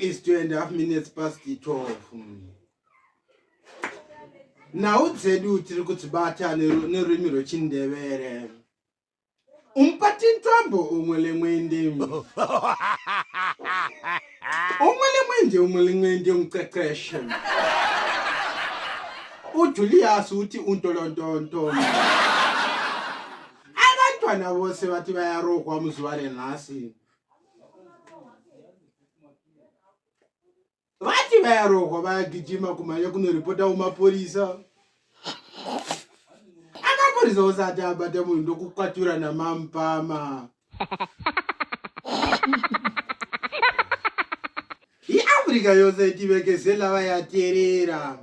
is 2.5 minutes past 12. Now dzedu tiri kudzibata nerurimi rwechindevere. Umpati ntambo umwele mwende. Umwele mwende umqeqeshe. Ujulius uthi untolontonto. Abantwana bose bathi bayarokwa mzuwa lenasi. Vati bayarokwa bayagijima kumanya kunoripota umapolisa. Amapolisa osati abate munhu ndokukwatura namampama. iAfrica yose tivekezela vayaterera.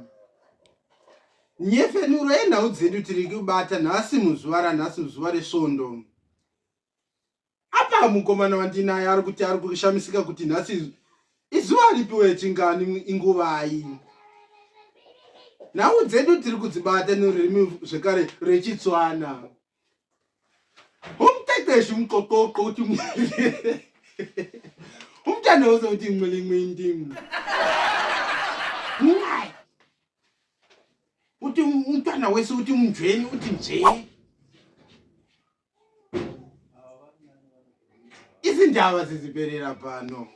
Nyefenuro yenhau dzedu tiri kubata nhasi muzuva resvondo. Apa mukomana wandinaye ari kuti ari kushamisika kuti nhasi izuva ripiwe chingani inguvai. Nhau dzedu tiri kudzibata nerurimi zvekare rechitswana. Umteteshi umqoqoqo uti umntana wose uti mwindi. Uti umntwana wese uti mjweni uti nje. Izindava ziziperera pano.